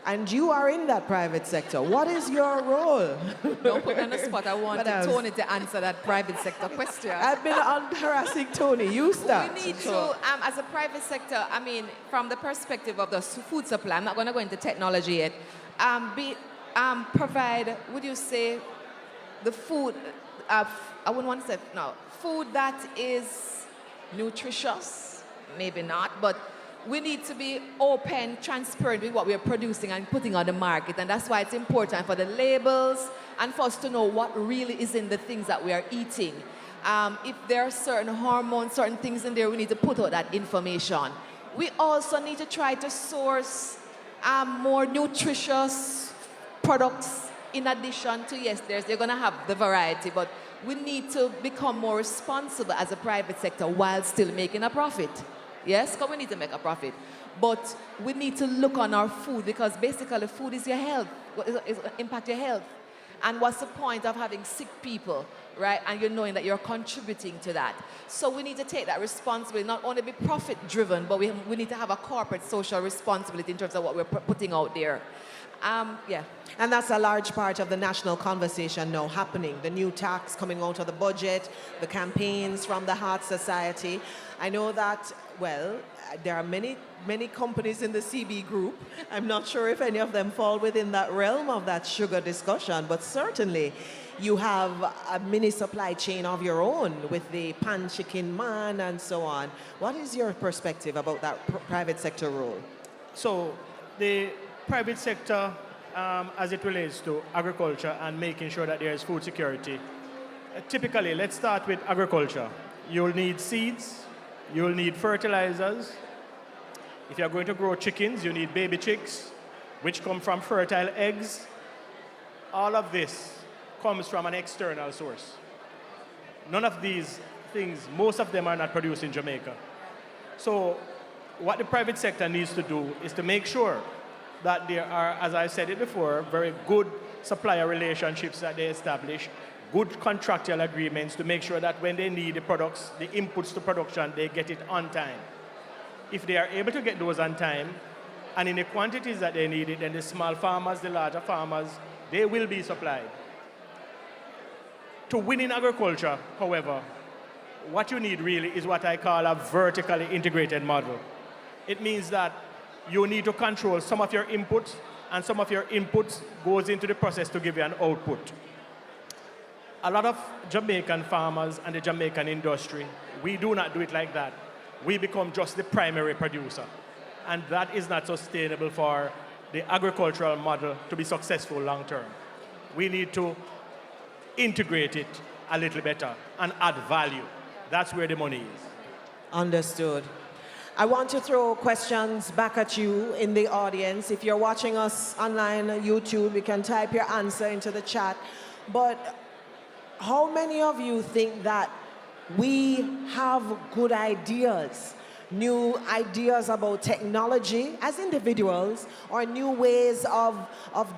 And you are in that private sector. What is your role?
Don't put me on the spot. I want Tony to answer that private sector question.
I've been harassing Tony. You start.
We need to, as a private sector, I mean, from the perspective of the food supply, I'm not going to go into technology yet, provide, would you say, the food, I wouldn't want to say, no, food that is nutritious, maybe not, but we need to be open, transparent with what we are producing and putting on the market. And that's why it's important for the labels and for us to know what really is in the things that we are eating. If there are certain hormones, certain things in there, we need to put out that information. We also need to try to source more nutritious products in addition to, yes, they're going to have the variety, but we need to become more responsible as a private sector while still making a profit. Yes, because we need to make a profit. But we need to look on our food, because basically food is your health. It impact your health. And what's the point of having sick people right? And you're knowing that you're contributing to that. So we need to take that responsibility, not only be profit driven, but we need to have a corporate social responsibility in terms of what we're putting out there. Yeah.
And that's a large part of the national conversation now happening. The new tax coming out of the budget, the campaigns from the Heart Society. I know that, well, there are many companies in the CB group. I'm not sure if any of them fall within that realm of that sugar discussion, but certainly you have a mini supply chain of your own with the Pan Chicken Man and so on. What is your perspective about that private sector role?
So the private sector, as it relates to agriculture and making sure that there is food security, typically, let's start with agriculture. You'll need seeds, you'll need fertilizers. If you're going to grow chickens, you need baby chicks, which come from fertile eggs. All of this comes from an external source. None of these things, most of them are not produced in Jamaica. So what the private sector needs to do is to make sure that there are, as I said it before, very good supplier relationships that they establish, good contractual agreements to make sure that when they need the products, the inputs to production, they get it on time. If they are able to get those on time and in the quantities that they need it, then the small farmers, the larger farmers, they will be supplied. To win in agriculture, however, what you need really is what I call a vertically integrated model. It means that you need to control some of your inputs, and some of your inputs goes into the process to give you an output. A lot of Jamaican farmers and the Jamaican industry, we do not do it like that. We become just the primary producer. And that is not sustainable for the agricultural model to be successful long term. We need to integrate it a little better and add value. That's where the money is.
Understood. I want to throw questions back at you in the audience. If you're watching us online on YouTube, you can type your answer into the chat. But how many of you think that we have good ideas, new ideas about technology as individuals, or new ways of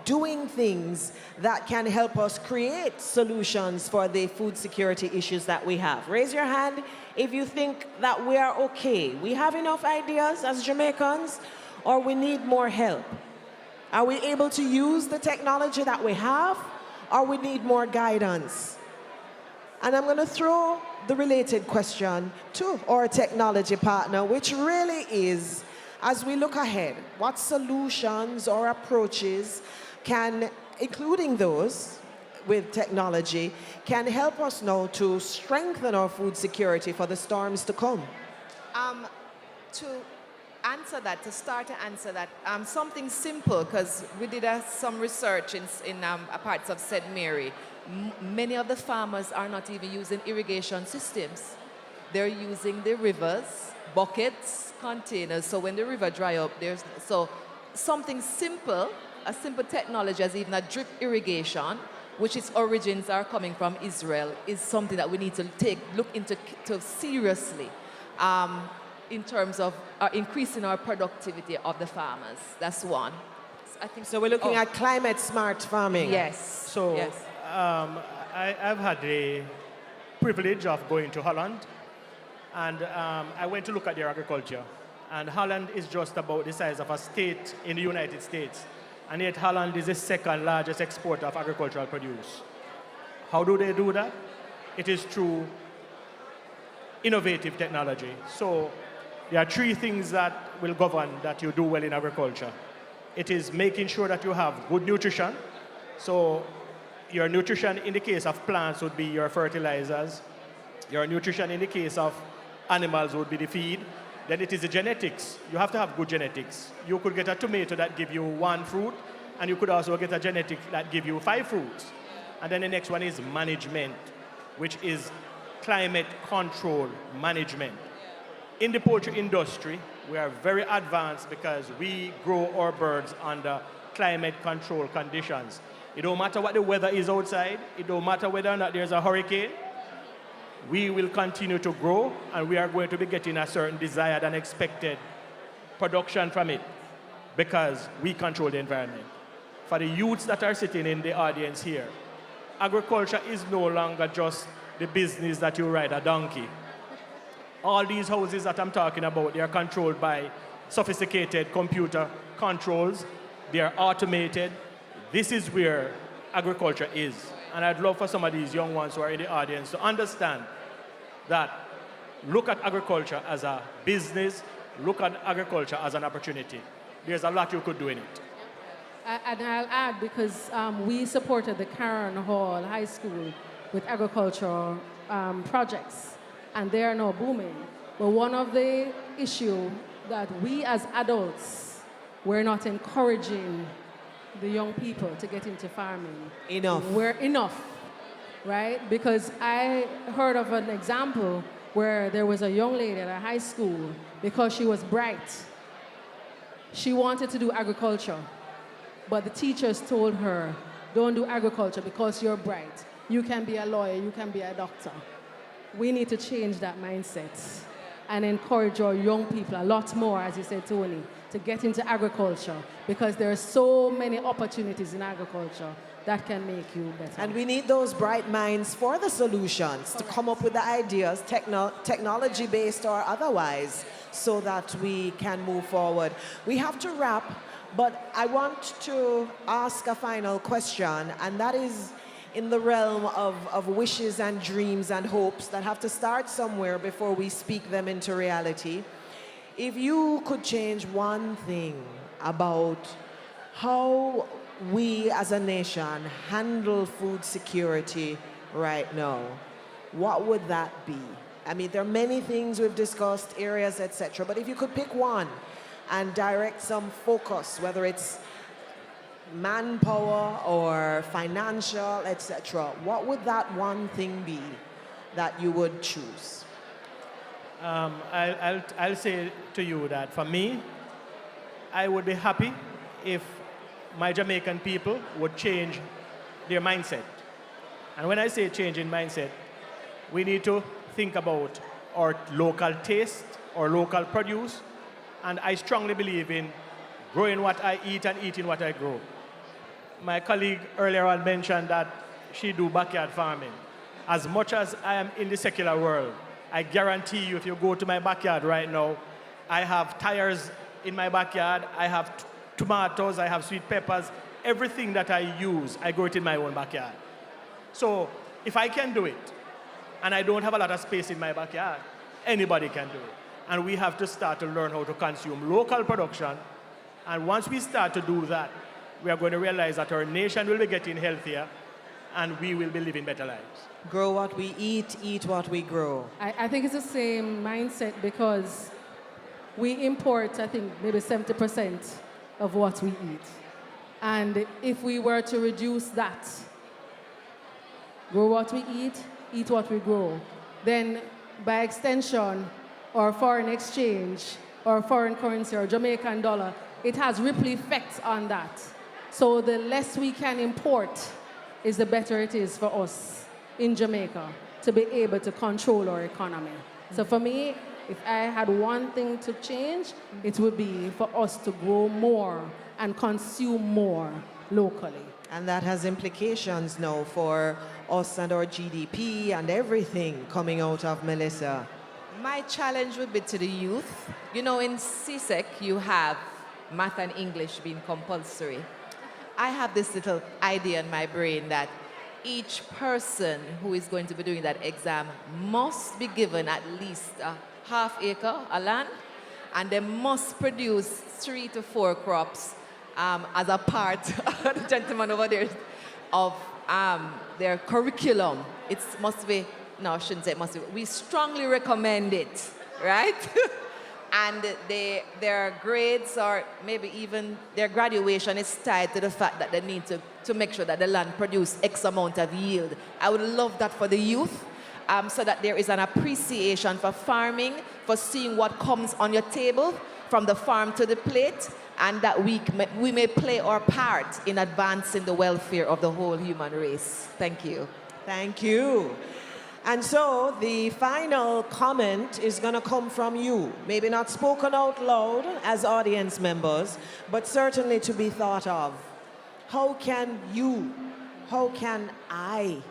doing things that can help us create solutions for the food security issues that we have? Raise your hand if you think that we are okay. We have enough ideas as Jamaicans, or we need more help? Are we able to use the technology that we have, or we need more guidance? And I'm going to throw the related question to our technology partner, which really is, as we look ahead, what solutions or approaches can, including those with technology, can help us now to strengthen our food security for the storms to come?
To answer that, to start to answer that, something simple, because we did some research in parts of St. Mary. Many of the farmers are not even using irrigation systems. They're using the rivers, buckets, containers. So when the river dry up, so something simple, a simple technology as even a drip irrigation, which its origins are coming from Israel, is something that we need to look into seriously in terms of increasing our productivity of the farmers. That's one. I think
so. We're looking at climate smart farming.
Yes.
So.
Yes.
I've had the privilege of going to Holland, and I went to look at their agriculture. And Holland is just about the size of a state in the United States. And yet Holland is the second largest exporter of agricultural produce. How do they do that? It is through innovative technology. So there are three things that will govern that you do well in agriculture. It is making sure that you have good nutrition. So your nutrition in the case of plants would be your fertilizers. Your nutrition in the case of animals would be the feed. Then it is the genetics. You have to have good genetics. You could get a tomato that give you 1 fruit, and you could also get a genetic that give you 5 fruits. And then the next one is management, which is climate control management. In the poultry industry, we are very advanced because we grow our birds under climate control conditions. It don't matter what the weather is outside. It don't matter whether or not there's a hurricane. We will continue to grow, and we are going to be getting a certain desired and expected production from it because we control the environment. For the youths that are sitting in the audience here, agriculture is no longer just the business that you ride a donkey. All these houses that I'm talking about, they are controlled by sophisticated computer controls. They are automated. This is where agriculture is. And I'd love for some of these young ones who are in the audience to understand that look at agriculture as a business, look at agriculture as an opportunity. There's a lot you could do in it.
And I'll add, because we supported the Karen Hall High School with agricultural projects, and they are now booming. But one of the issues that we as adults, we're not encouraging the young people to get into farming. Enough, right? Because I heard of an example where there was a young lady at a high school, because she was bright, she wanted to do agriculture. But the teachers told her, don't do agriculture because you're bright. You can be a lawyer, you can be a doctor. We need to change that mindset and encourage our young people a lot more, as you said, Tony, to get into agriculture, because there are so many opportunities in agriculture that can make you better.
And we need those bright minds for the solutions, to come up with the ideas, technology-based or otherwise, so that we can move forward. We have to wrap, but I want to ask a final question, and that is in the realm of wishes and dreams and hopes that have to start somewhere before we speak them into reality. If you could change one thing about how we as a nation handle food security right now, what would that be? I mean, there are many things we've discussed, areas, etc., but if you could pick one and direct some focus, whether it's manpower or financial, etc., what would that one thing be that you would choose?
I'll say to you that for me, I would be happy if my Jamaican people would change their mindset. And when I say change in mindset, we need to think about our local taste, our local produce, and I strongly believe in growing what I eat and eating what I grow. My colleague earlier on mentioned that she do backyard farming. As much as I am in the secular world, I guarantee you if you go to my backyard right now, I have tires in my backyard, I have tomatoes, I have sweet peppers, everything that I use, I grow it in my own backyard. So if I can do it, and I don't have a lot of space in my backyard, anybody can do it. And we have to start to learn how to consume local production. And once we start to do that, we are going to realize that our nation will be getting healthier and we will be living better lives.
Grow what we eat what we grow.
I think it's the same mindset, because we import, I think, maybe 70% of what we eat. And if we were to reduce that, grow what we eat what we grow, then by extension, or foreign exchange, or foreign currency, or Jamaican dollar, it has ripple effects on that. So the less we can import is the better it is for us in Jamaica to be able to control our economy. So for me, if I had one thing to change, it would be for us to grow more and consume more locally.
And that has implications now for us and our GDP and everything coming out of Melissa.
My challenge would be to the youth. You know, in CSEC, you have math and English being compulsory. I have this little idea in my brain that each person who is going to be doing that exam must be given at least a half acre of land, and they must produce 3 to 4 crops as a part, the gentleman over there, of their curriculum. It must be, no, I shouldn't say it must be. We strongly recommend it, right? And their grades, or maybe even their graduation, is tied to the fact that they need to make sure that the land produce X amount of yield. I would love that for the youth, so that there is an appreciation for farming, for seeing what comes on your table from the farm to the plate, and that we may play our part in advancing the welfare of the whole human race. Thank you.
Thank you. And so the final comment is going to come from you. Maybe not spoken out loud as audience members, but certainly to be thought of. How can you how can I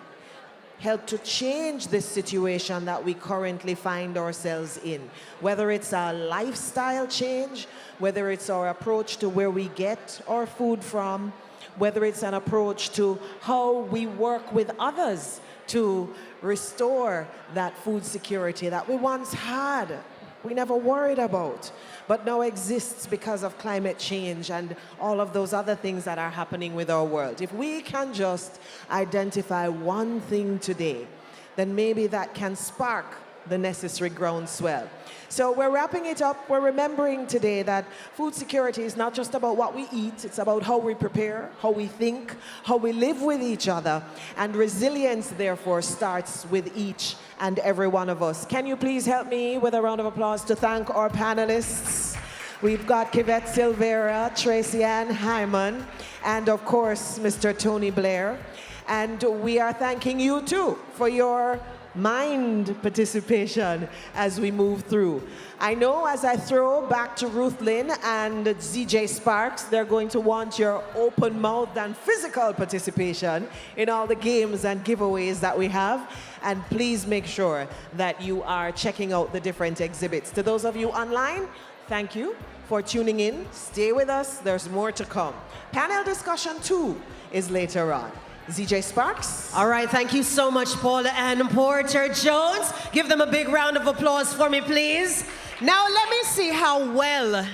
help to change this situation that we currently find ourselves in? Whether it's a lifestyle change, whether it's our approach to where we get our food from, whether it's an approach to how we work with others to restore that food security that we once had, we never worried about, but now exists because of climate change and all of those other things that are happening with our world. If we can just identify one thing today, then maybe that can spark the necessary groundswell. So we're wrapping it up. We're remembering today that food security is not just about what we eat, it's about how we prepare, how we think, how we live with each other. And resilience, therefore, starts with each and every one of us. Can you please help me with a round of applause to thank our panelists? We've got Kivette Silvera, Tracy Ann Hyman, and of course, Mr. Tony Blair. And we are thanking you too for your mind participation as we move through. I know as I throw back to Ruth Lynn and ZJ Sparks, they're going to want your open mouth and physical participation in all the games and giveaways that we have. And please make sure that you are checking out the different exhibits. To those of you online, thank you for tuning in. Stay with us, there's more to come. Panel discussion 2 is later on. ZJ Sparks.
All right, thank you so much, Paula and Porter Jones. Give them a big round of applause for me, please. Now, let me see how well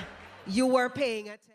you were paying attention.